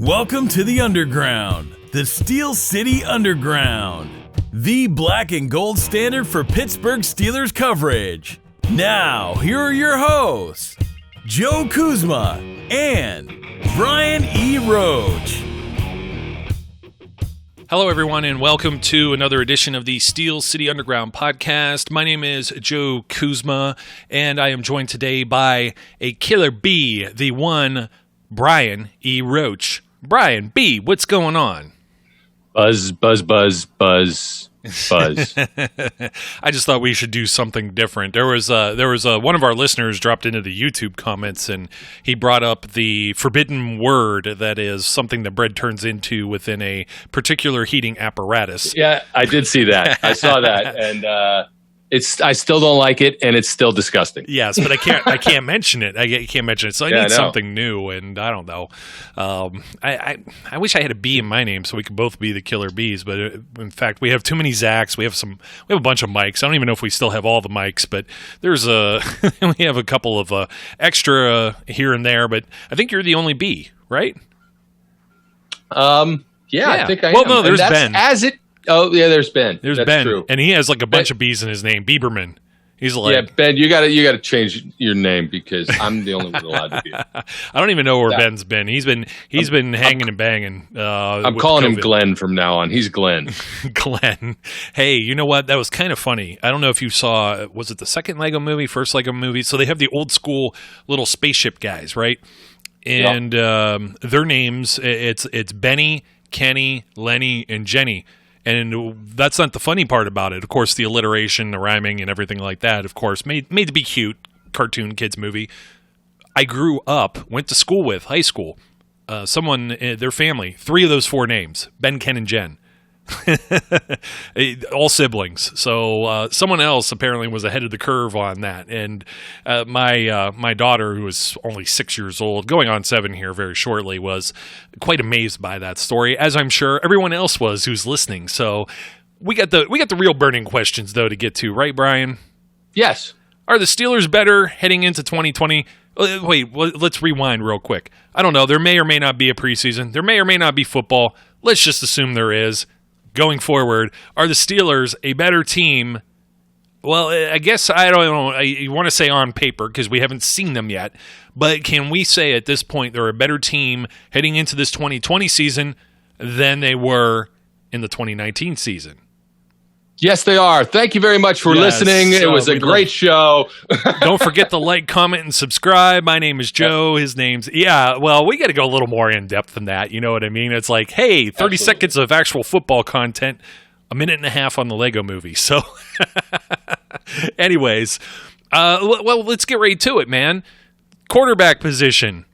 Welcome to the Underground, the Steel City Underground, the black and gold standard for Pittsburgh Steelers coverage. Now, here are your hosts, Joe Kuzma and Brian E. Roach. Hello, everyone, and welcome to another edition of the Steel City Underground podcast. My name is Joe Kuzma, and I am joined today by a killer bee, the one Brian E. Roach. Brian B., what's going on? Buzz, buzz, buzz, buzz, buzz. I just thought we should do something different. There was one of our listeners dropped into the YouTube comments, and he brought up the forbidden word that is something that bread turns into within a particular heating apparatus. Yeah, I did see that. I saw that, and I still don't like it, and it's still disgusting. Yes, but I can't mention it. I can't mention it. So I need something new, and I don't know. I wish I had a B in my name so we could both be the killer bees. But in fact, we have too many Zachs. We have a bunch of mics. I don't even know if we still have all the mics, but there's we have a couple of extra here and there. But I think you're the only B, right? Yeah, I think I am. Well, no, there's Ben. Oh yeah, there's Ben. There's Ben, true. And he has like a bunch of B's in his name. Bieberman. He's like, yeah, Ben. You gotta change your name because I'm the only one allowed to be it. I don't even know where Ben's been. He's been hanging and banging. I'm calling him Glenn from now on. He's Glenn. Glenn. Hey, you know what? That was kind of funny. I don't know if you saw. Was it the second Lego movie? First Lego movie? So they have the old school little spaceship guys, right? And their names. It's Benny, Kenny, Lenny, and Jenny. And that's not the funny part about it. Of course, the alliteration, the rhyming, and everything like that, of course, made to be cute, cartoon kids movie. I grew up, went to school with, high school, someone, their family, 3 of those 4 names, Ben, Ken, and Jen. All siblings. So someone else apparently was ahead of the curve on that. And my daughter, who was only 6 years old, going on 7 here very shortly, was quite amazed by that story, as I'm sure everyone else was who's listening. So we got the real burning questions though to get to, right, Brian? Yes. Are the Steelers better heading into 2020? Wait, let's rewind real quick. I don't know. There may or may not be a preseason. There may or may not be football. Let's just assume there is. Going forward, are the Steelers a better team? Well, I guess I don't know. You want to say on paper because we haven't seen them yet. But can we say at this point they're a better team heading into this 2020 season than they were in the 2019 season? Yes, they are. Thank you very much for listening. It was a great show. Don't forget to like, comment, and subscribe. My name is Joe. His name's... Yeah, well, we got to go a little more in-depth than that. You know what I mean? It's like, hey, 30 seconds of actual football content, a minute and a half on the Lego movie. So, anyways, well, let's get right to it, man. Quarterback position.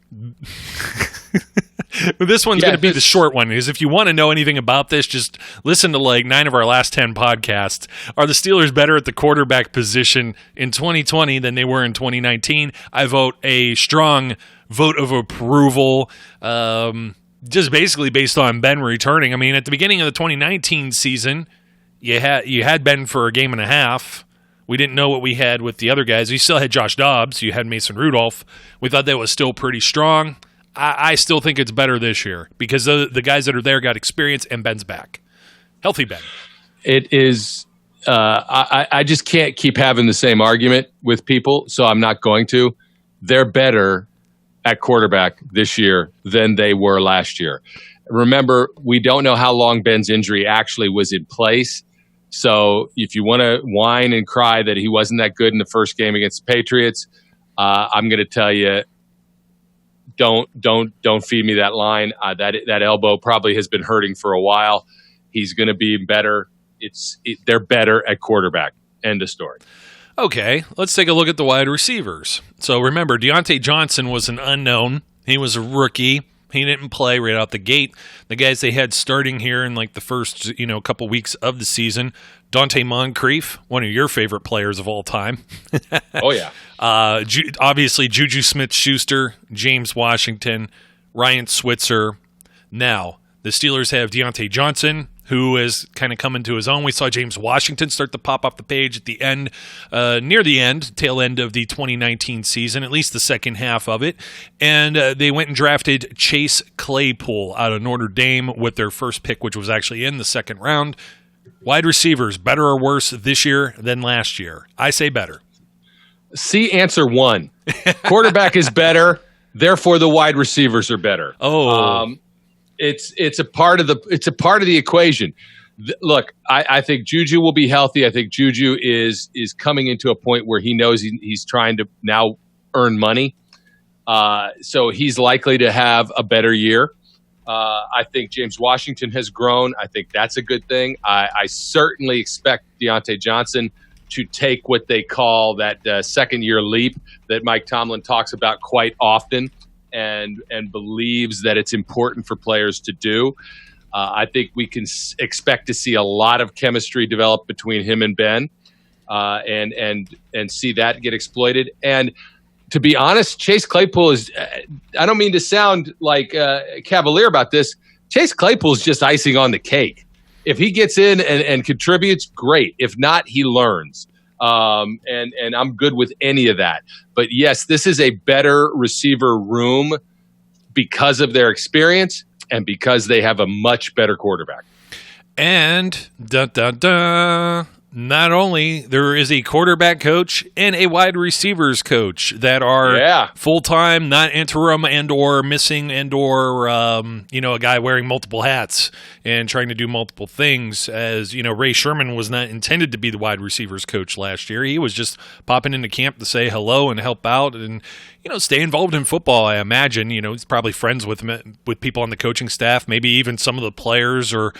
This one's going to be the short one, because if you want to know anything about this, just listen to like 9 of our last 10 podcasts. Are the Steelers better at the quarterback position in 2020 than they were in 2019? I vote a strong vote of approval, just basically based on Ben returning. I mean, at the beginning of the 2019 season, you had Ben for a game and a half. We didn't know what we had with the other guys. You still had Josh Dobbs. You had Mason Rudolph. We thought that was still pretty strong. I still think it's better this year because the guys that are there got experience and Ben's back. Healthy Ben. It is. I just can't keep having the same argument with people, so I'm not going to. They're better at quarterback this year than they were last year. Remember, we don't know how long Ben's injury actually was in place. So if you want to whine and cry that he wasn't that good in the first game against the Patriots, I'm going to tell you, don't feed me that line. That elbow probably has been hurting for a while. He's going to be better. They're better at quarterback. End of story. Okay, let's take a look at the wide receivers. So remember, Deontay Johnson was an unknown. He was a rookie. He didn't play right out the gate. The guys they had starting here in like the first couple weeks of the season, Dante Moncrief, one of your favorite players of all time. Oh, yeah. Obviously, Juju Smith-Schuster, James Washington, Ryan Switzer. Now, the Steelers have Deontay Johnson, who is kind of coming to his own. We saw James Washington start to pop off the page at the end, near the end, tail end of the 2019 season, at least the second half of it. And they went and drafted Chase Claypool out of Notre Dame with their first pick, which was actually in the second round. Wide receivers, better or worse this year than last year? I say better. See answer 1. Quarterback is better, therefore the wide receivers are better. It's a part of the equation. Look, I think Juju will be healthy. I think Juju is coming into a point where he knows he's trying to now earn money. So he's likely to have a better year. I think James Washington has grown. I think that's a good thing. I certainly expect Deontay Johnson to take what they call that second-year leap that Mike Tomlin talks about quite often. And believes that it's important for players to do. I think we can expect to see a lot of chemistry develop between him and Ben, and see that get exploited. And to be honest, Chase Claypool is. I don't mean to sound like cavalier about this. Chase Claypool is just icing on the cake. If he gets in and contributes, great. If not, he learns. And I'm good with any of that. But yes, this is a better receiver room because of their experience and because they have a much better quarterback. And not only there is a quarterback coach and a wide receivers coach that are full-time, not interim and or missing and or a guy wearing multiple hats and trying to do multiple things. As Ray Sherman was not intended to be the wide receivers coach last year. He was just popping into camp to say hello and help out and stay involved in football. I imagine he's probably friends with people on the coaching staff, maybe even some of the players or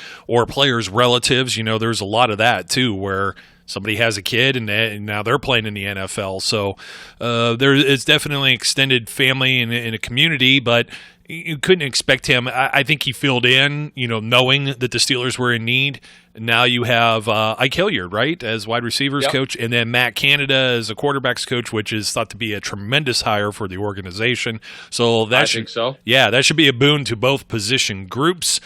players' relatives. There's a lot of that too, where somebody has a kid and now they're playing in the NFL. So it's definitely extended family and a community, but you couldn't expect him. I think he filled in, knowing that the Steelers were in need. Now you have Ike Hilliard, right, as wide receivers coach, and then Matt Canada as a quarterbacks coach, which is thought to be a tremendous hire for the organization. So I think so. Yeah, that should be a boon to both position groups.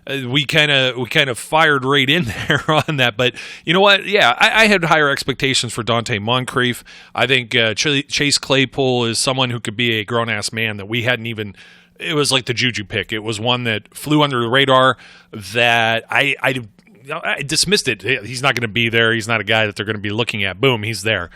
We kind of fired right in there on that, but you know what? Yeah, I had higher expectations for Dante Moncrief. I think Chase Claypool is someone who could be a grown-ass man that we hadn't even. It was like the Juju pick. It was one that flew under the radar that I dismissed it. He's not going to be there. He's not a guy that they're going to be looking at. Boom, he's there.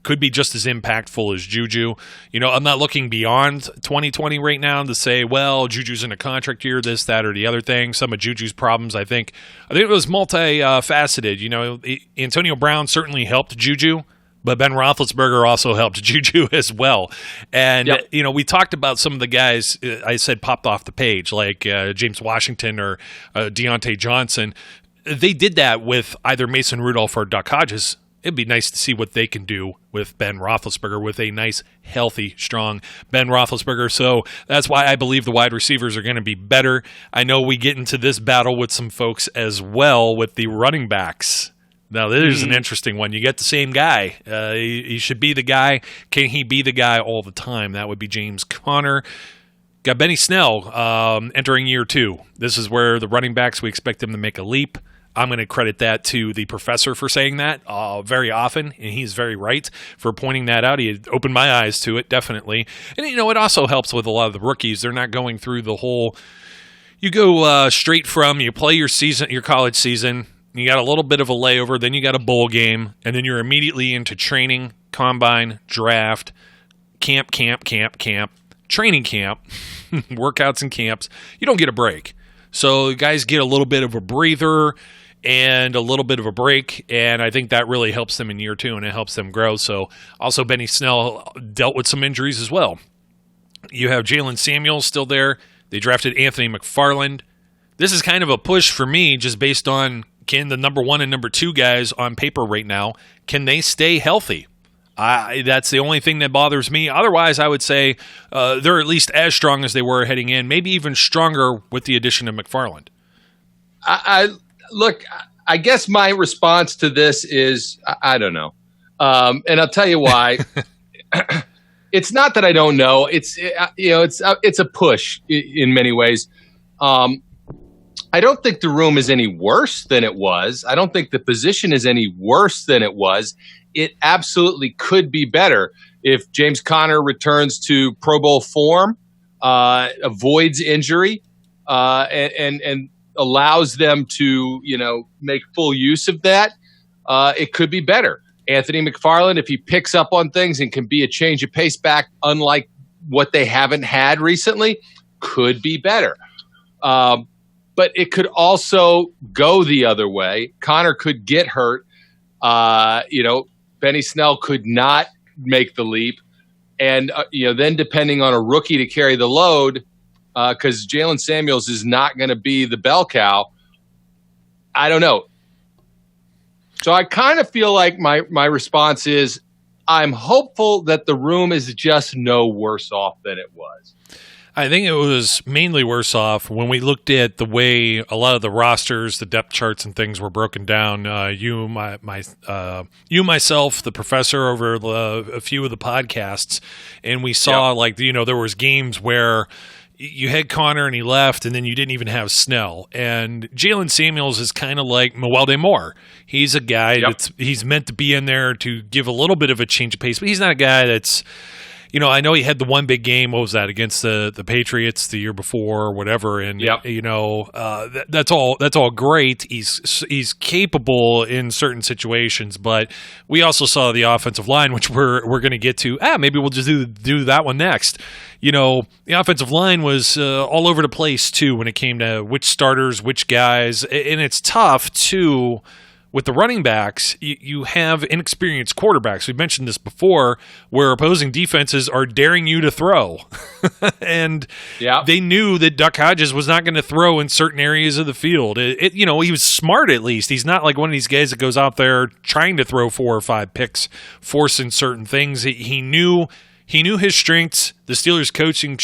Could be just as impactful as Juju. I'm not looking beyond 2020 right now to say, well, Juju's in a contract year, this, that, or the other thing. Some of Juju's problems, I think it was multifaceted. Antonio Brown certainly helped Juju, but Ben Roethlisberger also helped Juju as well. And, we talked about some of the guys I said popped off the page, like James Washington or Deontay Johnson. They did that with either Mason Rudolph or Duck Hodges. It'd be nice to see what they can do with Ben Roethlisberger, with a nice, healthy, strong Ben Roethlisberger. So that's why I believe the wide receivers are going to be better. I know we get into this battle with some folks as well with the running backs. Now, this is an interesting one. You get the same guy. He should be the guy. Can he be the guy all the time? That would be James Conner. Got Benny Snell entering year 2. This is where the running backs, we expect them to make a leap. I'm going to credit that to the professor for saying that very often, and he's very right for pointing that out. He had opened my eyes to it, definitely. And, it also helps with a lot of the rookies. They're not going through the whole – you go straight from – you play your college season, you got a little bit of a layover, then you got a bowl game, and then you're immediately into training, combine, draft, camp, training camp, workouts and camps. You don't get a break. So guys get a little bit of a breather and a little bit of a break, and I think that really helps them in year 2, and it helps them grow. So also Benny Snell dealt with some injuries as well. You have Jalen Samuels still there. They drafted Anthony McFarland. This is kind of a push for me just based on can the number 1 and number 2 guys on paper right now, can they stay healthy? That's the only thing that bothers me. Otherwise, I would say they're at least as strong as they were heading in, maybe even stronger with the addition of McFarland. Look, I guess my response to this is I don't know, and I'll tell you why. It's not that I don't know. It's a push in many ways. I don't think the room is any worse than it was. I don't think the position is any worse than it was. It absolutely could be better if James Conner returns to Pro Bowl form, avoids injury, and allows them to, make full use of that. It could be better. Anthony McFarland, if he picks up on things and can be a change of pace back, unlike what they haven't had recently, could be better. But it could also go the other way. Connor could get hurt. Benny Snell could not make the leap. And, then depending on a rookie to carry the load, because Jalen Samuels is not going to be the bell cow, I don't know. So I kind of feel like my response is I'm hopeful that the room is just no worse off than it was. I think it was mainly worse off when we looked at the way a lot of the rosters, the depth charts and things were broken down. You, myself, the professor over a few of the podcasts, and we saw there was games where you had Connor and he left, and then you didn't even have Snell. And Jalen Samuels is kind of like Mewelde Moore. He's a guy he's meant to be in there to give a little bit of a change of pace, but he's not a guy that's, I know he had the one big game. What was that, against the Patriots the year before or whatever? And that's all great. He's capable in certain situations, but we also saw the offensive line, which we're going to get to. Maybe we'll just do that one next. The offensive line was all over the place too when it came to which starters, which guys, and it's tough too. With the running backs, you have inexperienced quarterbacks. We've mentioned this before, where opposing defenses are daring you to throw. And they knew that Duck Hodges was not going to throw in certain areas of the field. He was smart at least. He's not like one of these guys that goes out there trying to throw 4 or 5 picks, forcing certain things. He knew his strengths. The Steelers coaching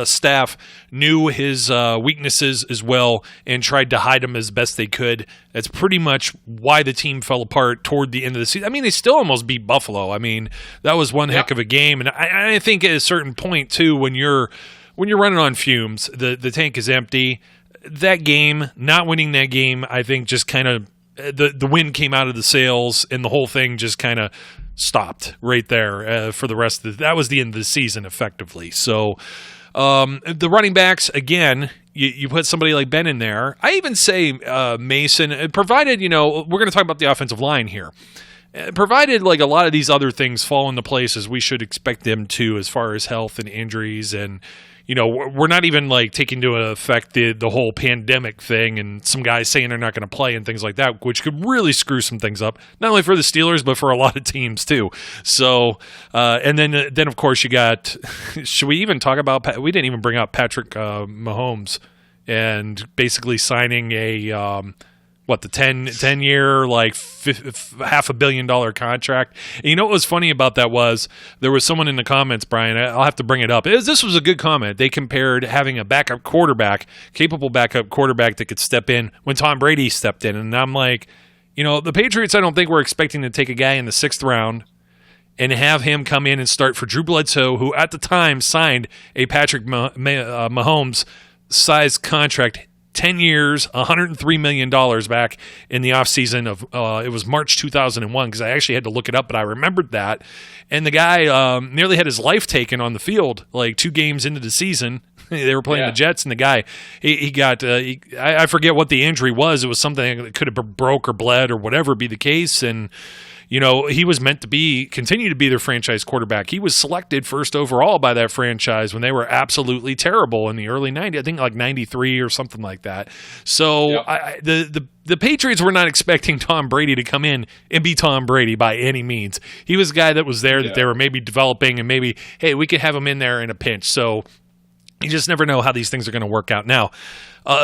staff knew his weaknesses as well and tried to hide them as best they could. That's pretty much why the team fell apart toward the end of the season. I mean, they still almost beat Buffalo. I mean, that was one heck of a game. And I think at a certain point, too, when you're running on fumes, the tank is empty. That game, not winning that game, I think just kind of the wind came out of the sails and the whole thing just kind of stopped right there for the rest of that was the end of the season effectively. So the running backs, again, you put somebody like Ben in there. I even say Mason, provided, we're going to talk about the offensive line here. Provided like a lot of these other things fall into place as we should expect them to, as far as health and injuries, and we're not even like taking into effect the whole pandemic thing and some guys saying they're not going to play and things like that, which could really screw some things up, not only for the Steelers, but for a lot of teams too. So, and then of course you got, should we even talk about, we didn't even bring up Patrick Mahomes and basically signing a, the 10-year, like $500 million contract. And what was funny about that was there was someone in the comments, Brian, I'll have to bring it up. This was a good comment. They compared having a backup quarterback, capable backup quarterback that could step in when Tom Brady stepped in. And I'm like, the Patriots, I don't think we're expecting to take a guy in the 6th round and have him come in and start for Drew Bledsoe, who at the time signed a Patrick Mahomes size contract, 10 years, $103 million back in the offseason of, it was March 2001, because I actually had to look it up, but I remembered that. And the guy nearly had his life taken on the field, like 2 games into the season. They were playing the Jets, and the guy, he got, I forget what the injury was. It was something that could have broke or bled or whatever be the case, and he was meant to continue to be their franchise quarterback. He was selected 1st overall by that franchise when they were absolutely terrible in the early 90s, I think like 93 or something like that. So the Patriots were not expecting Tom Brady to come in and be Tom Brady by any means. He was a guy that was there that they were maybe developing, and maybe, hey, we could have him in there in a pinch. So you just never know how these things are going to work out. Now,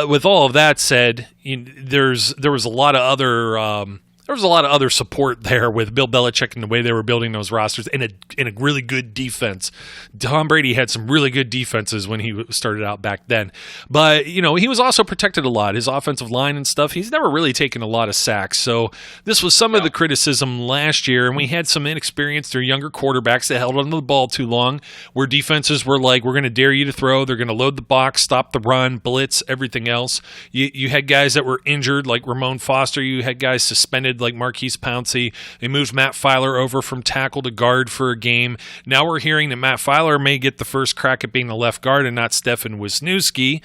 with all of that said, there was a lot of other there was a lot of other support there with Bill Belichick and the way they were building those rosters and a really good defense. Tom Brady had some really good defenses when he started out back then. But, he was also protected a lot. His offensive line and stuff, he's never really taken a lot of sacks. So this was some of the criticism last year, and we had some inexperienced or younger quarterbacks that held onto the ball too long, where defenses were like, we're going to dare you to throw, they're going to load the box, stop the run, blitz, everything else. You had guys that were injured like Ramon Foster. You had guys suspended like Marquise Pouncey. They moved Matt Filer over from tackle to guard for a game. Now we're hearing that Matt Filer may get the first crack at being the left guard and not Stefan Wisniewski.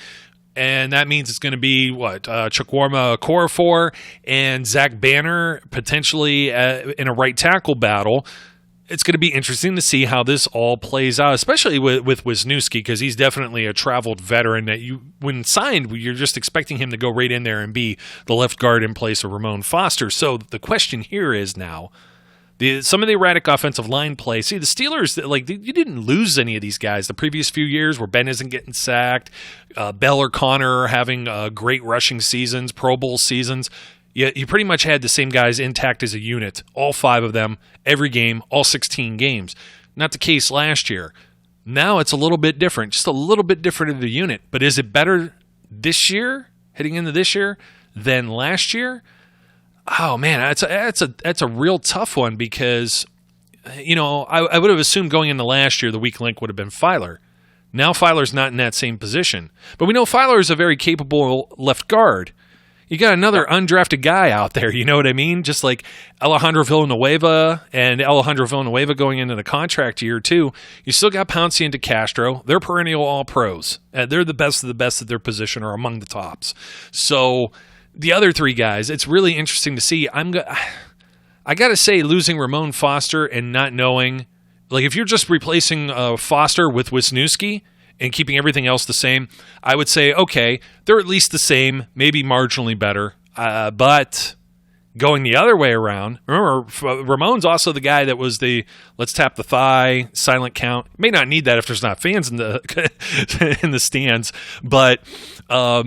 And that means it's going to be, Chukwuma Okorafor and Zach Banner potentially in a right tackle battle. It's going to be interesting to see how this all plays out, especially with Wisniewski, because he's definitely a traveled veteran that when signed, you're just expecting him to go right in there and be the left guard in place of Ramon Foster. So the question here is now, some of the erratic offensive line play. See, the Steelers, you didn't lose any of these guys the previous few years where Ben isn't getting sacked, Bell or Connor are having great rushing seasons, Pro Bowl seasons. You pretty much had the same guys intact as a unit, all 5 of them, every game, all 16 games. Not the case last year. Now it's a little bit different, just a little bit different of the unit. But is it better this year, heading into this year, than last year? Oh, man, that's a real tough one because, I would have assumed going into last year the weak link would have been Filer. Now Filer's not in that same position. But we know Filer is a very capable left guard. You got another undrafted guy out there, you know what I mean? Just like Alejandro Villanueva going into the contract year too. You still got Pouncey and DeCastro. They're perennial all-pros. They're the best of the best at their position or among the tops. So the other 3 guys, it's really interesting to see. I got to say, losing Ramon Foster and not knowing, if you're just replacing Foster with Wisniewski, and keeping everything else the same, I would say, okay, they're at least the same, maybe marginally better. But going the other way around, remember, Ramon's also the guy that was the let's tap the thigh, silent count. May not need that if there's not fans in the in the stands, but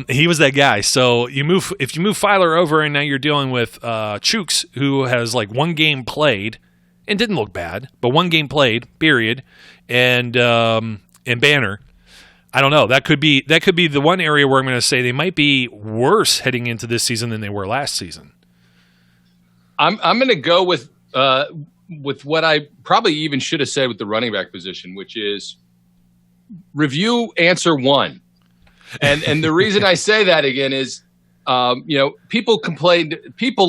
he was that guy. So if you move Filer over and now you're dealing with Chooks, who has 1 game played and didn't look bad, but 1 game played, period, and Banner. I don't know. That could be the one area where I'm going to say they might be worse heading into this season than they were last season. I'm going to go with what I probably even should have said with the running back position, which is review answer 1. And the reason I say that again is, people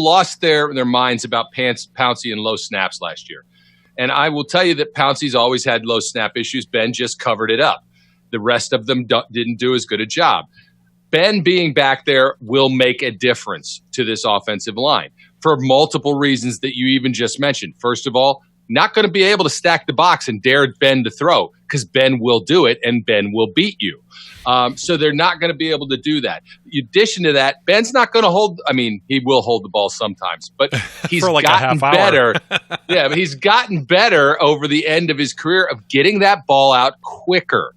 lost their minds about Pouncey and low snaps last year. And I will tell you that Pouncey's always had low snap issues. Ben just covered it up. The rest of them didn't do as good a job. Ben being back there will make a difference to this offensive line for multiple reasons that you even just mentioned. First of all, not going to be able to stack the box and dare Ben to throw because Ben will do it and Ben will beat you. So they're not going to be able to do that. In addition to that, Ben's not going to he will hold the ball sometimes, but he's gotten better. Yeah, but he's gotten better over the end of his career of getting that ball out quicker.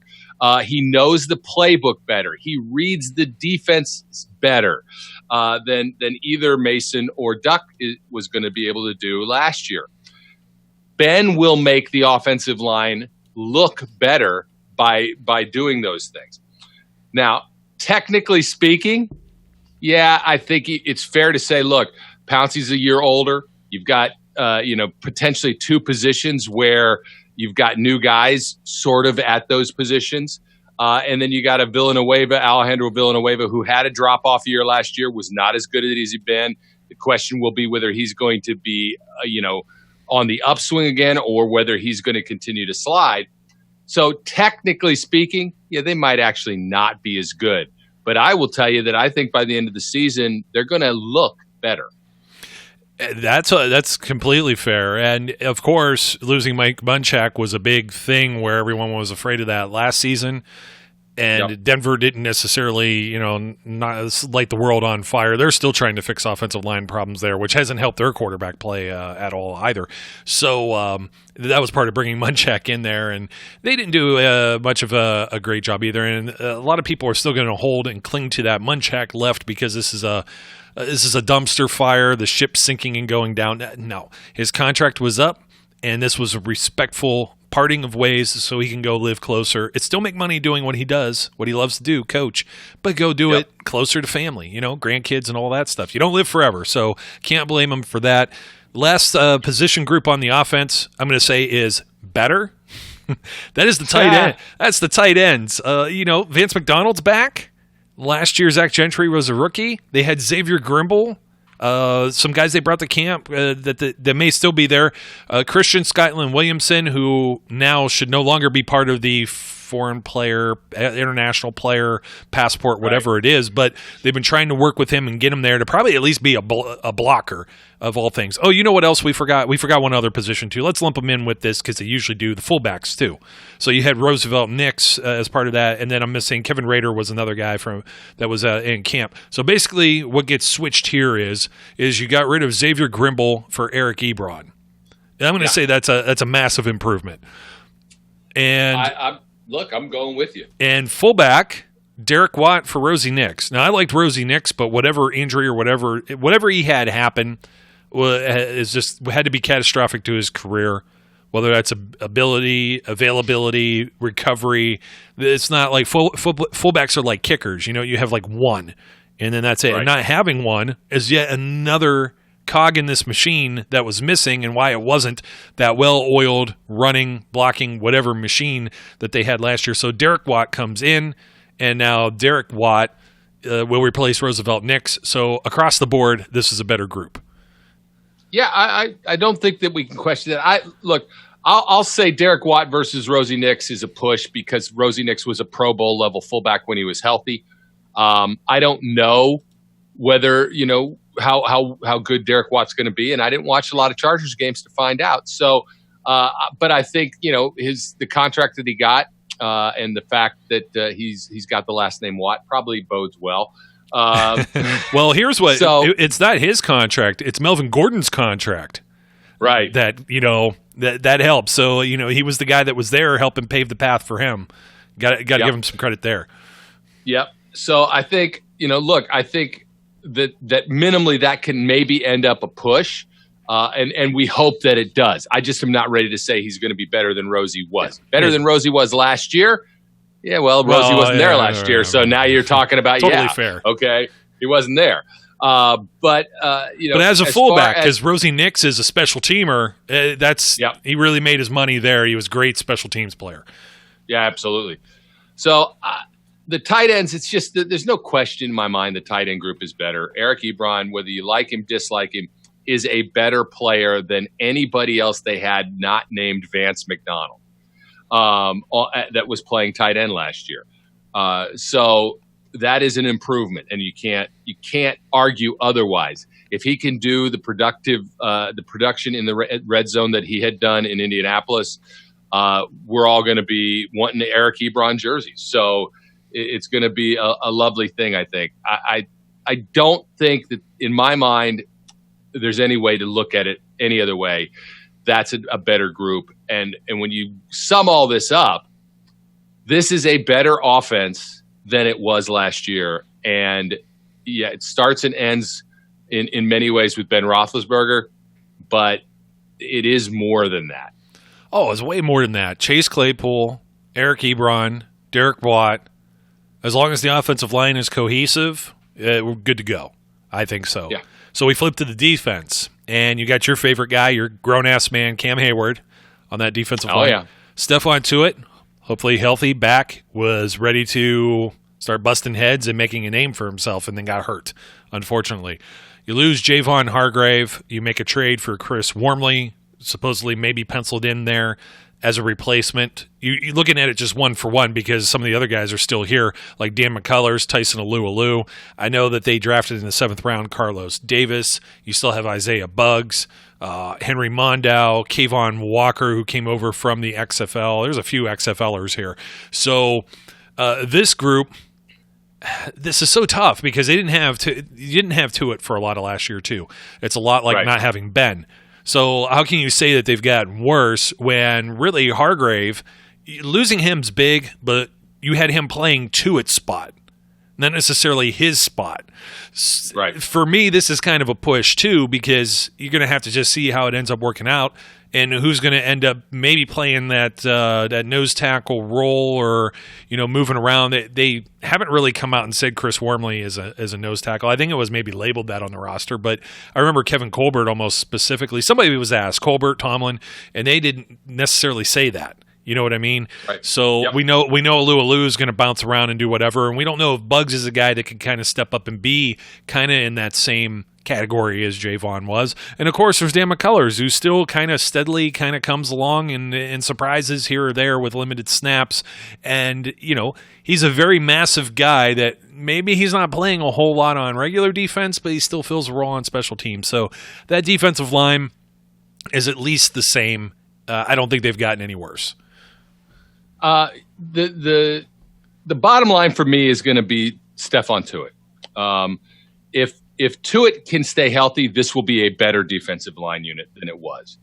He knows the playbook better. He reads the defense better than either Mason or Duck was going to be able to do last year. Ben will make the offensive line look better by doing those things. Now, technically speaking, I think it's fair to say, look, Pouncey's a year older. You've got potentially 2 positions where you've got new guys sort of at those positions. And then you got Alejandro Villanueva, who had a drop-off year last year, was not as good as he's been. The question will be whether he's going to be, on the upswing again or whether he's going to continue to slide. So technically speaking, they might actually not be as good. But I will tell you that I think by the end of the season, they're going to look better. That's completely fair. And, of course, losing Mike Munchak was a big thing where everyone was afraid of that last season. And Yep. Denver didn't necessarily, not light the world on fire. They're still trying to fix offensive line problems there, which hasn't helped their quarterback play at all either. So that was part of bringing Munchak in there, and they didn't do much of a great job either. And a lot of people are still going to hold and cling to that Munchak left because this is a dumpster fire, the ship sinking and going down. No, his contract was up, and this was a respectful parting of ways so he can go live closer. It still make money doing what he does, what he loves to do, coach, but go do it closer to family, grandkids and all that stuff. You don't live forever, so can't blame him for that. Last position group on the offense, I'm going to say, is better. That is the tight end. That's the tight ends. Vance McDonald's back. Last year, Zach Gentry was a rookie. They had Xavier Grimble. Some guys they brought to camp that may still be there. Christian Skytland Williamson, who now should no longer be part of the foreign player, international player, passport, whatever it is, but they've been trying to work with him and get him there to probably at least be a blocker of all things. Oh, you know what else we forgot? We forgot one other position too. Let's lump them in with this because they usually do the fullbacks too. So you had Roosevelt Nix as part of that, and then I'm missing Kevin Rader was another guy that was in camp. So basically what gets switched here is you got rid of Xavier Grimble for Eric Ebron. And I'm going to say that's a massive improvement. And I'm going with you. And fullback, Derek Watt for Rosie Nix. Now, I liked Rosie Nix, but whatever injury or whatever he had happen had to be catastrophic to his career, whether that's ability, availability, recovery. It's not like fullbacks are like kickers. You have like one, and then that's it. Right. And not having one is yet another cog in this machine that was missing, and why it wasn't that well-oiled, running, blocking, whatever machine that they had last year. So Derek Watt comes in, and now Derek Watt will replace Roosevelt Nix. So across the board, this is a better group. Yeah, I don't think that we can question that. I'll say Derek Watt versus Rosie Nix is a push because Rosie Nix was a Pro Bowl level fullback when he was healthy. I don't know whether how good Derek Watt's going to be, and I didn't watch a lot of Chargers games to find out. So, but I think the contract that he got and the fact that he's got the last name Watt probably bodes well. Well, here's what. So, it's not his contract; it's Melvin Gordon's contract. Right. That that helps. So he was the guy that was there helping pave the path for him. Got to give him some credit there. Yep. So I think I think that minimally that can maybe end up a push, and we hope that it does. I just am not ready to say he's going to be better than Rosie was. Better than Rosie was last year. Yeah, Rosie wasn't there last year, so now you're talking about totally fair. Okay, he wasn't there. But as a fullback, because Rosie Nix is a special teamer, he really made his money there. He was a great special teams player. Yeah, absolutely. So the tight ends, it's just there's no question in my mind the tight end group is better. Eric Ebron, whether you like him, dislike him, is a better player than anybody else they had not named Vance McDonald that was playing tight end last year. So that is an improvement, and you can't argue otherwise. If he can do the production in the red zone that he had done in Indianapolis, we're all going to be wanting the Eric Ebron jerseys. So it's going to be a lovely thing, I think. I don't think that, in my mind, there's any way to look at it any other way. That's a better group. And when you sum all this up, this is a better offense than it was last year. And, yeah, it starts and ends in many ways with Ben Roethlisberger, but it is more than that. Oh, it's way more than that. Chase Claypool, Eric Ebron, Derek Watt. As long as the offensive line is cohesive, we're good to go. I think so. Yeah. So we flip to the defense, and you got your favorite guy, your grown-ass man, Cam Hayward, on that defensive line. Yeah. Stephon Tuitt, hopefully healthy, back, was ready to start busting heads and making a name for himself, and then got hurt, unfortunately. You lose Javon Hargrave. You make a trade for Chris Wormley, supposedly maybe penciled in there as a replacement. You're looking at it just one for one because some of the other guys are still here, like Dan McCullers, Tyson Alualu. I know that they drafted in the 7th round Carlos Davis. You still have Isaiah Buggs, Henry Mondow, Kayvon Walker, who came over from the XFL. There's a few XFLers here. So This group, this is so tough because you didn't have Tuitt for a lot of last year too. It's a lot like not having Ben. So how can you say that they've gotten worse when really Hargrave, losing him's big, but you had him playing Tuitt's spot, not necessarily his spot. Right. For me, this is kind of a push too because you're going to have to just see how it ends up working out. And who's going to end up maybe playing that nose tackle role or, moving around. They haven't really come out and said Chris Wormley is a nose tackle. I think it was maybe labeled that on the roster. But I remember Kevin Colbert almost specifically. Somebody was asked, Colbert, Tomlin, and they didn't necessarily say that. You know what I mean? Right. So we know Alu is going to bounce around and do whatever. And we don't know if Buggs is a guy that can kind of step up and be kind of in that same category as Javon was. And of course there's Dan McCullers, who still kind of steadily kind of comes along and surprises here or there with limited snaps. And he's a very massive guy that maybe he's not playing a whole lot on regular defense, but he still fills a role on special teams. So that defensive line is at least the same. I don't think they've gotten any worse. The bottom line for me is going to be Stephon Tuitt. If Tuitt can stay healthy, this will be a better defensive line unit than it was,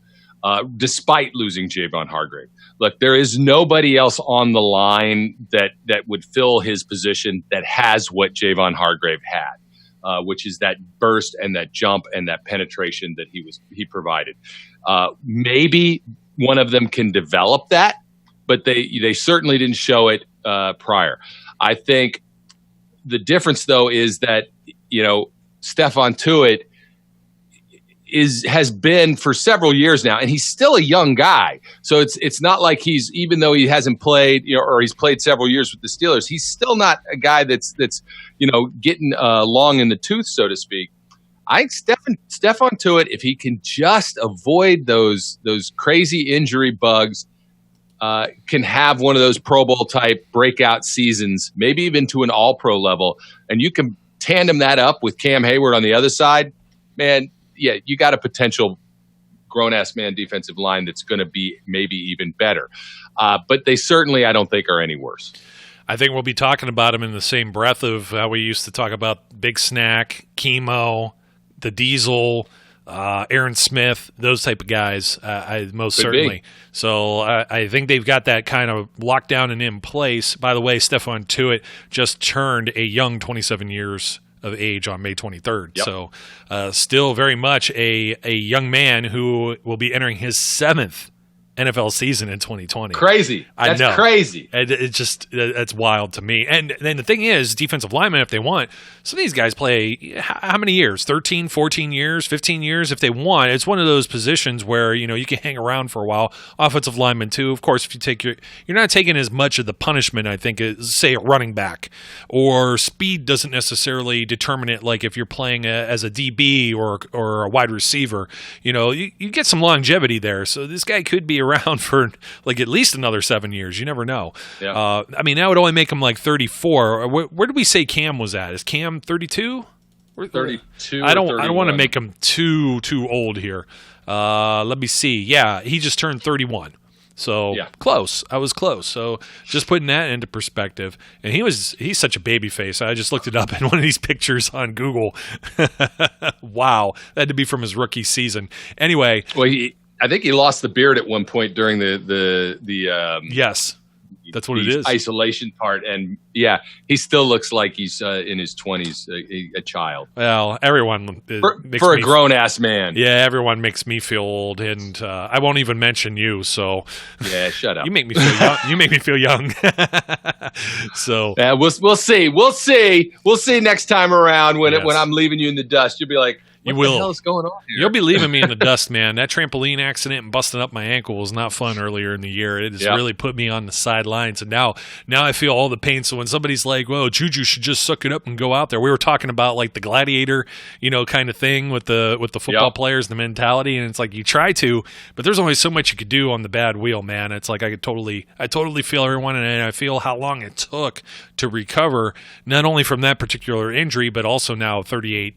despite losing Javon Hargrave. Look, there is nobody else on the line that would fill his position that has what Javon Hargrave had, which is that burst and that jump and that penetration that he provided. Maybe one of them can develop that, but they certainly didn't show it prior. I think the difference, though, is that Stephon Tuitt has been for several years now, and he's still a young guy. So it's not like even though he hasn't played, or he's played several years with the Steelers, he's still not a guy that's getting long in the tooth, so to speak. I think Stephon Tuitt, if he can just avoid those crazy injury bugs, can have one of those Pro Bowl type breakout seasons, maybe even to an All-Pro level, and you can tandem that up with Cam Hayward on the other side, man, yeah, you got a potential grown-ass man defensive line that's going to be maybe even better. But they certainly, I don't think, are any worse. I think we'll be talking about them in the same breath of how we used to talk about Big Snack, Chemo, the Diesel, Aaron Smith, those type of guys, most certainly. So I think they've got that kind of locked down and in place. By the way, Stephon Tuitt just turned a young 27 years of age on May 23rd. Yep. So still very much a young man who will be entering his 7th NFL season in 2020. Crazy. That's crazy. That's wild to me. And then the thing is, defensive linemen, if they want, some of these guys play how many years? 13, 14 years, 15 years if they want. It's one of those positions where, you can hang around for a while. Offensive linemen too. Of course, if you take you're not taking as much of the punishment, I think, as, say, a running back. Or speed doesn't necessarily determine it, like if you're playing as a DB or a wide receiver. You get some longevity there. So this guy could be around for like at least another 7 years. You never know. Yeah. That would only make him like 34. Where did we say Cam was at? Is Cam 32? 32. I don't want to make him too old here. Let me see. Yeah, he just turned 31. So close. I was close. So just putting that into perspective. And he's such a baby face. I just looked it up in one of these pictures on Google. Wow. That had to be from his rookie season. Anyway. Well, I think he lost the beard at one point during the yes. That's what it is. Isolation part. And yeah, he still looks like he's in his 20s, a child. Well, everyone for a grown ass man. Yeah, everyone makes me feel old, and I won't even mention you. So yeah, shut up. You make me feel young. You make me feel young. So yeah, we'll see. We'll see next time around when I'm leaving you in the dust. You'll be like, what the hell is going on here? You'll be leaving me in the dust, man. That trampoline accident and busting up my ankle was not fun earlier in the year. It has really put me on the sidelines. And now I feel all the pain. So when somebody's like, well, Juju should just suck it up and go out there. We were talking about like the gladiator, kind of thing with the football players, the mentality. And it's like you try to, but there's only so much you could do on the bad wheel, man. It's like I totally feel everyone, and I feel how long it took to recover, not only from that particular injury, but also now 38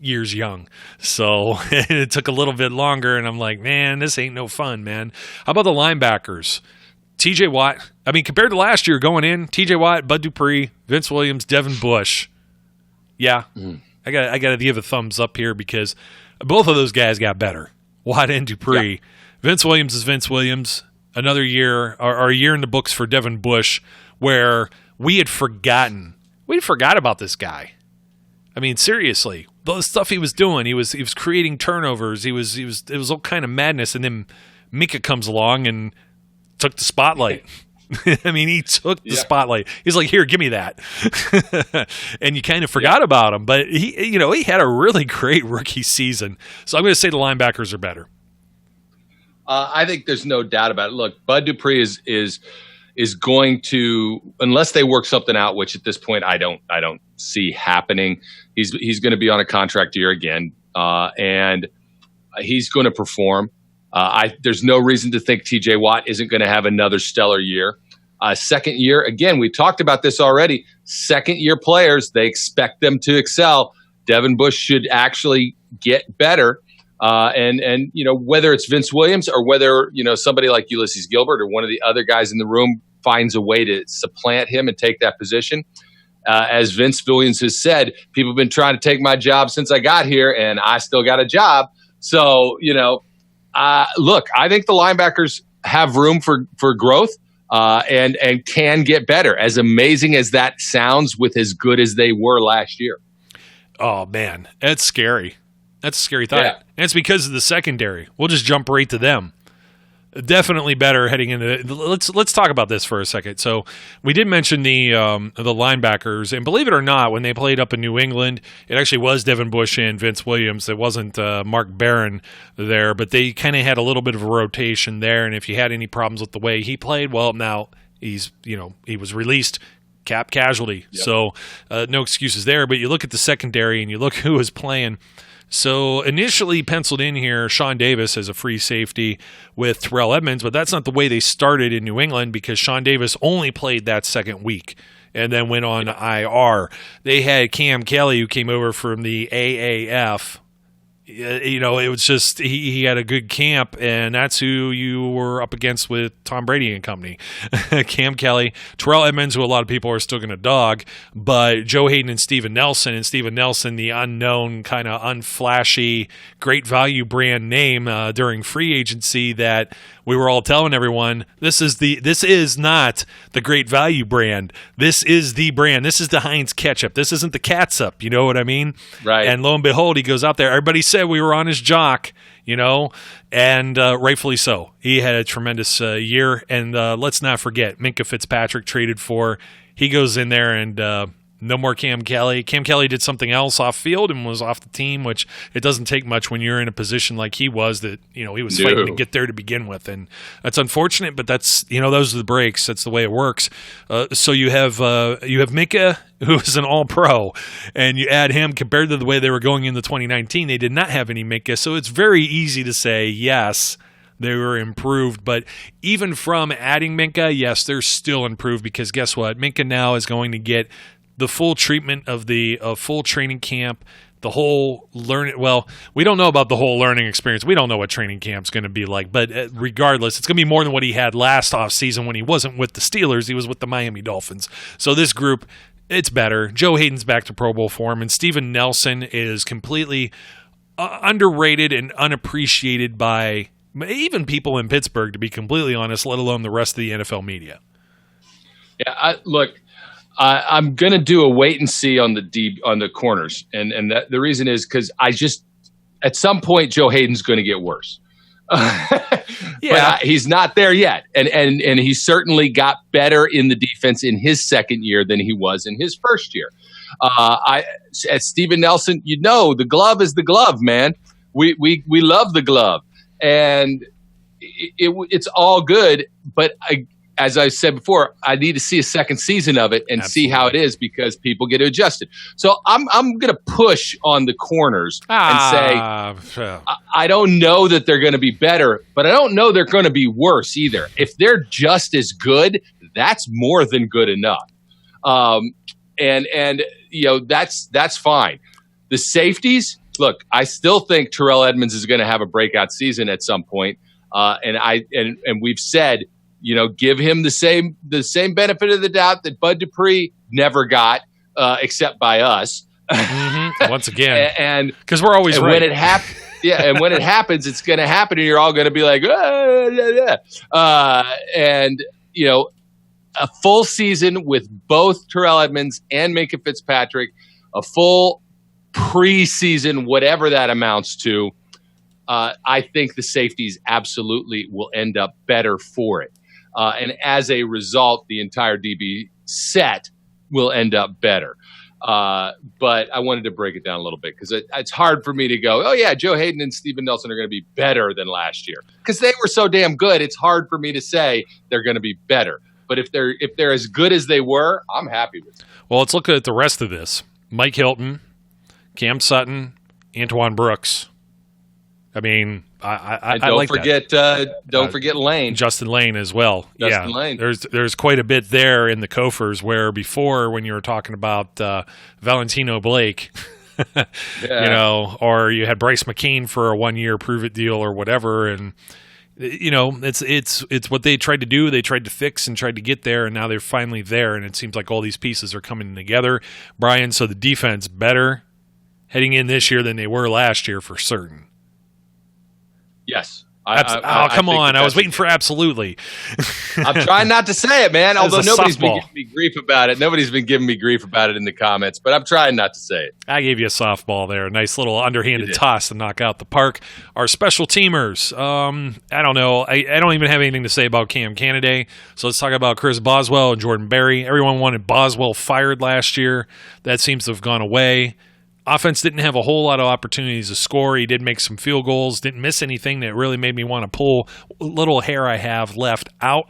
years young. So it took a little bit longer, and I'm like, man, this ain't no fun, man. How about the linebackers? T.J. Watt. I mean, compared to last year going in, T.J. Watt, Bud Dupree, Vince Williams, Devin Bush. Yeah, I got to give a thumbs up here because both of those guys got better. Watt and Dupree. Yeah. Vince Williams is Vince Williams. Another year, or a year in the books for Devin Bush, where we had forgot about this guy. I mean, seriously, the stuff he was doing, he was creating turnovers. It was all kind of madness, and then Mika comes along and took the spotlight. I mean, he took the spotlight. He's like, "Here, give me that," and you kind of forgot about him. But he had a really great rookie season. So I'm going to say the linebackers are better. I think there's no doubt about it. Look, Bud Dupree is going to, unless they work something out, which at this point I don't see happening. He's going to be on a contract year again, and he's going to perform. There's no reason to think T.J. Watt isn't going to have another stellar year. Second year, again, we talked about this already. Second year players, they expect them to excel. Devin Bush should actually get better. And whether it's Vince Williams or whether, somebody like Ulysses Gilbert or one of the other guys in the room finds a way to supplant him and take that position. As Vince Williams has said, people have been trying to take my job since I got here and I still got a job. So, look, I think the linebackers have room for growth and can get better. As amazing as that sounds with as good as they were last year. Oh, man, that's scary. That's a scary thought. Yeah. And it's because of the secondary. We'll just jump right to them. Definitely better heading into it. Let's talk about this for a second. So we did mention the linebackers, and believe it or not, when they played up in New England, it actually was Devin Bush and Vince Williams. It wasn't Mark Barron there, but they kind of had a little bit of a rotation there. And if you had any problems with the way he played, well, now he was released. Cap casualty. Yep. So no excuses there. But you look at the secondary and you look who was playing. So initially penciled in here Sean Davis as a free safety with Terrell Edmonds, but that's not the way they started in New England because Sean Davis only played that second week and then went on IR. They had Cam Kelly who came over from the AAF. It was just he had a good camp, and that's who you were up against with Tom Brady and company. Cam Kelly, Terrell Edmonds, who a lot of people are still going to dog, but Joe Hayden and Steven Nelson, the unknown, kind of unflashy, great value brand name during free agency that we were all telling everyone, this is not the great value brand. This is the brand. This is the Heinz ketchup. This isn't the catsup. You know what I mean? Right. And lo and behold, he goes out there. Everybody said we were on his jock, and rightfully so. He had a tremendous year. And let's not forget, Minkah Fitzpatrick traded for. He goes in there and no more Cam Kelly. Cam Kelly did something else off field and was off the team, which it doesn't take much when you're in a position like he was that, he was fighting to get there to begin with. And that's unfortunate, but that's, those are the breaks. That's the way it works. So you have Minkah, who is an all-pro, and you add him compared to the way they were going into 2019. They did not have any Minkah. So it's very easy to say, yes, they were improved, but even from adding Minkah, yes, they're still improved because guess what? Minkah now is going to get the full treatment of the full training camp, the whole learning. Well, we don't know about the whole learning experience. We don't know what training camp's going to be like, but regardless, it's going to be more than what he had last offseason when he wasn't with the Steelers. He was with the Miami Dolphins. So this group, it's better. Joe Hayden's back to Pro Bowl form, and Steven Nelson is completely underrated and unappreciated by even people in Pittsburgh, to be completely honest, let alone the rest of the NFL media. Yeah, look, I'm going to do a wait and see on the corners, and that, the reason is because at some point Joe Hayden's going to get worse. Yeah, but he's not there yet, and he certainly got better in the defense in his second year than he was in his first year. At Steven Nelson, the glove is the glove, man. We love the glove, and it's all good, but as I said before, I need to see a second season of it and see how it is because people get adjusted. So I'm going to push on the corners and say I don't know that they're going to be better, but I don't know they're going to be worse either. If they're just as good, that's more than good enough. That's fine. The safeties, look, I still think Terrell Edmonds is going to have a breakout season at some point. And we've said give him the same benefit of the doubt that Bud Dupree never got, except by us. Once again, and because we're always right. When it happens, and when it happens, it's going to happen, and you're all going to be like, a full season with both Terrell Edmunds and Minkah Fitzpatrick, a full preseason, whatever that amounts to. I think the safeties absolutely will end up better for it. And as a result, the entire DB set will end up better. But I wanted to break it down a little bit because it's hard for me to go, oh, yeah, Joe Hayden and Steven Nelson are going to be better than last year. Because they were so damn good, it's hard for me to say they're going to be better. But if they're as good as they were, I'm happy with it. Well, let's look at the rest of this. Mike Hilton, Cam Sutton, Antoine Brooks. I mean, I like that. Don't forget Lane. Justin Lane as well. Justin Lane. There's quite a bit there in the Koffers where before when you were talking about Valentino Blake, or you had Bryce McCain for a 1-year prove-it deal or whatever, and it's what they tried to do. They tried to fix and tried to get there, and now they're finally there, and it seems like all these pieces are coming together. Brian, so the defense better heading in this year than they were last year for certain. Yes. Come on. I was waiting for absolutely. I'm trying not to say it, man, although nobody's been softball. giving me grief about it. Nobody's been giving me grief about it in the comments, but I'm trying not to say it. I gave you a softball there. A nice little underhanded toss to knock out the park. Our special teamers. I don't know. I don't even have anything to say about Cam Canada. So let's talk about Chris Boswell and Jordan Berry. Everyone wanted Boswell fired last year. That seems to have gone away. Offense didn't have a whole lot of opportunities to score. He did make some field goals, didn't miss anything that really made me want to pull a little hair I have left out.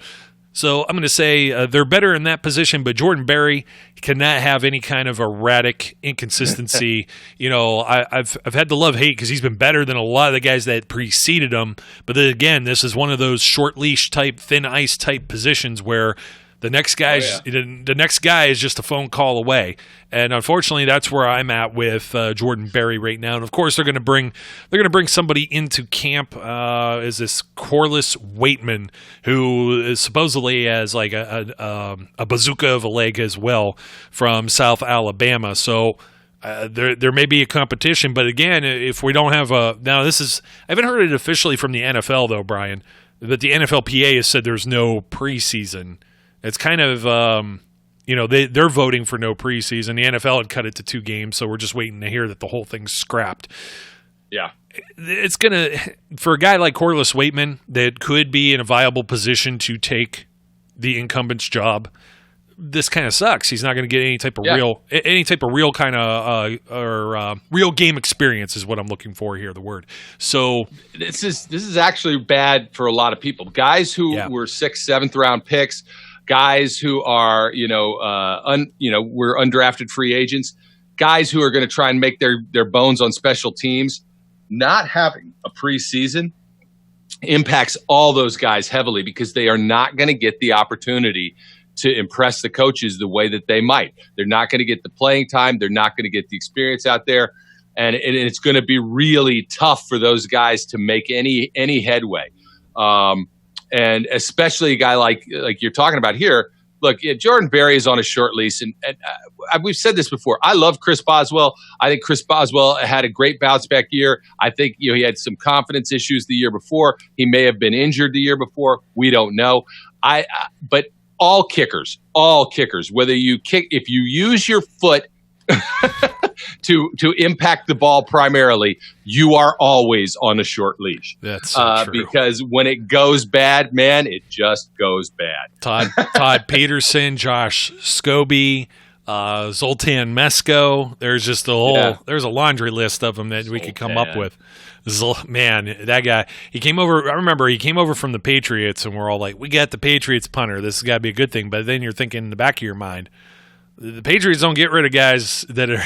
So I'm going to say they're better in that position, but Jordan Berry cannot have any kind of erratic inconsistency. I've had to love-hate because he's been better than a lot of the guys that preceded him. But then again, this is one of those short leash type, thin ice type positions where the next guy is just a phone call away, and unfortunately, that's where I'm at with Jordan Berry right now. And of course, they're going to bring somebody into camp. Is this Corliss Waitman, who is supposedly has like a bazooka of a leg as well from South Alabama. So there may be a competition, but again, if we don't have I haven't heard it officially from the NFL though, Brian, but the NFLPA has said there's no preseason. It's kind of, they're voting for no preseason. The NFL had cut it to 2 games, so we're just waiting to hear that the whole thing's scrapped. Yeah. It's going to, for a guy like Corliss Waitman that could be in a viable position to take the incumbent's job, this kind of sucks. He's not going to get any type of real kind of real game experience is what I'm looking for here, the word. So this is actually bad for a lot of people. Guys who were 6th, 7th round picks, guys who are, were undrafted free agents, guys who are going to try and make their bones on special teams. Not having a preseason impacts all those guys heavily because they are not going to get the opportunity to impress the coaches the way that they might. They're not going to get the playing time. They're not going to get the experience out there. And it's going to be really tough for those guys to make any headway. And especially a guy like you're talking about here. Look, Jordan Berry is on a short lease, and we've said this before. I love Chris Boswell. I think Chris Boswell had a great bounce back year. I think he had some confidence issues the year before. He may have been injured the year before. We don't know. But all kickers, whether you kick, if you use your foot to impact the ball primarily, you are always on a short leash. That's so true. Because when it goes bad, man, it just goes bad. Todd Peterson, Josh Scobie, Zoltan Mesko. There's just there's a laundry list of them that we could come up with. Man, that guy, he came over. I remember he came over from the Patriots, and we're all like, we got the Patriots punter. This has got to be a good thing. But then you're thinking in the back of your mind, the Patriots don't get rid of guys that are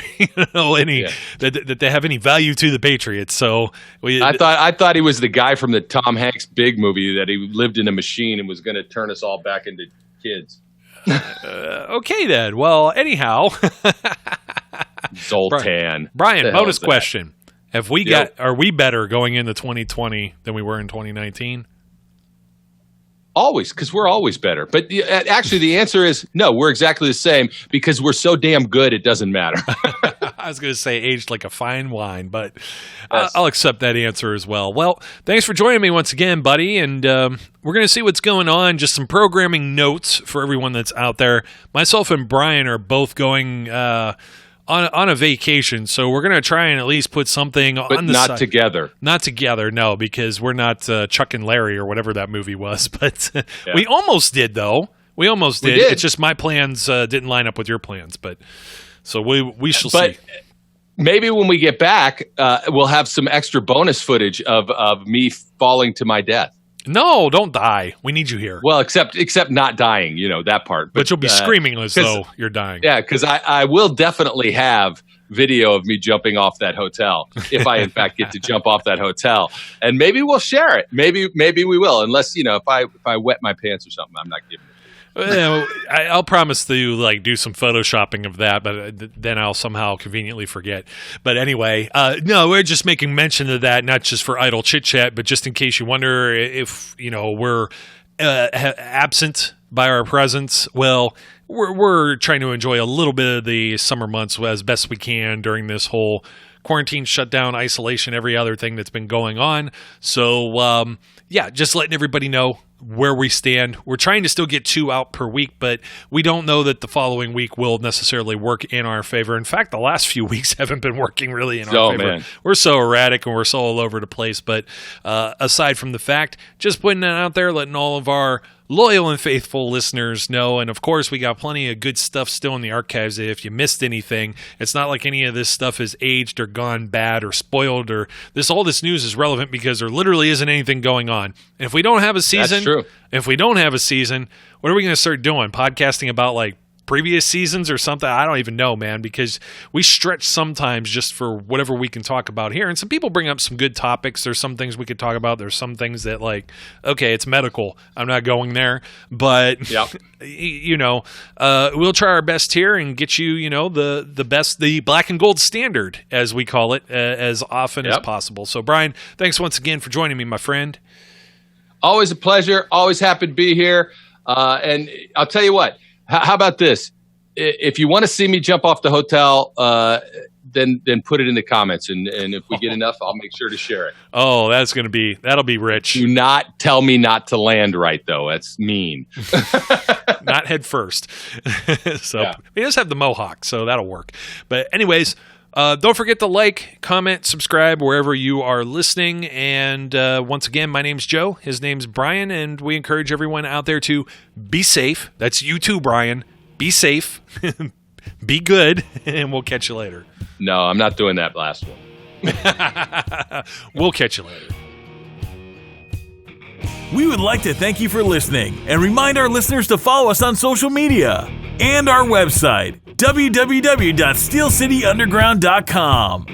that they have any value to the Patriots. So I thought he was the guy from the Tom Hanks Big movie that he lived in a machine and was going to turn us all back into kids. Okay then. Well, anyhow, Zoltan. Brian, bonus question. Are we better going into 2020 than we were in 2019? Always, because we're always better. But actually, the answer is no, we're exactly the same because we're so damn good, it doesn't matter. I was going to say aged like a fine wine, but Yes. I'll accept that answer as well. Well, thanks for joining me once again, buddy. And we're going to see what's going on. Just some programming notes for everyone that's out there. Myself and Brian are both going on a vacation, so we're going to try and at least put something on the side. But not together. Not together, no, because we're not Chuck and Larry or whatever that movie was. But we almost did, though. We almost did. It's just my plans didn't line up with your plans, but so we shall see. Maybe when we get back, we'll have some extra bonus footage of me falling to my death. No, don't die. We need you here. Well, except not dying, that part. But you'll be screaming as though you're dying. Yeah, because I will definitely have video of me jumping off that hotel if I in fact get to jump off that hotel, and maybe we'll share it. Maybe we will, unless if I wet my pants or something, I'm not giving it. I'll promise to do some photoshopping of that, but then I'll somehow conveniently forget. But anyway, no, we're just making mention of that, not just for idle chit chat, but just in case you wonder if we're absent by our presence. Well, we're trying to enjoy a little bit of the summer months as best we can during this whole quarantine, shutdown, isolation, every other thing that's been going on. So, just letting everybody know where we stand. We're trying to still get 2 out per week, but we don't know that the following week will necessarily work in our favor. In fact, the last few weeks haven't been working really in our favor. Man. We're so erratic and we're so all over the place. But aside from the fact, just putting that out there, letting all of our loyal and faithful listeners know. And of course, we got plenty of good stuff still in the archives. If you missed anything, it's not like any of this stuff is aged or gone bad or spoiled, or all this news is relevant because there literally isn't anything going on. And if we don't have a season, that's true. If we don't have a season, what are we going to start doing? Podcasting about previous seasons or something? I don't even know, man, because we stretch sometimes just for whatever we can talk about here. And some people bring up some good topics. There's some things we could talk about. There's some things that okay, it's medical. I'm not going there. But, yep. We'll try our best here and get you, the best, the black and gold standard, as we call it, as often as possible. So, Brian, thanks once again for joining me, my friend. Always a pleasure. Always happy to be here. And I'll tell you what. How about this? If you want to see me jump off the hotel, then put it in the comments, and if we get enough, I'll make sure to share it. Oh, that'll be rich. Do not tell me not to land right, though. That's mean. Not head first. So he does have the mohawk, so that'll work. But anyways, don't forget to comment, subscribe wherever you are listening. And once again, my name's Joe. His name's Brian, and we encourage everyone out there to be safe. That's you too, Brian. Be safe. Be good, and we'll catch you later. No, I'm not doing that last one. We'll catch you later. We would like to thank you for listening and remind our listeners to follow us on social media and our website, www.steelcityunderground.com.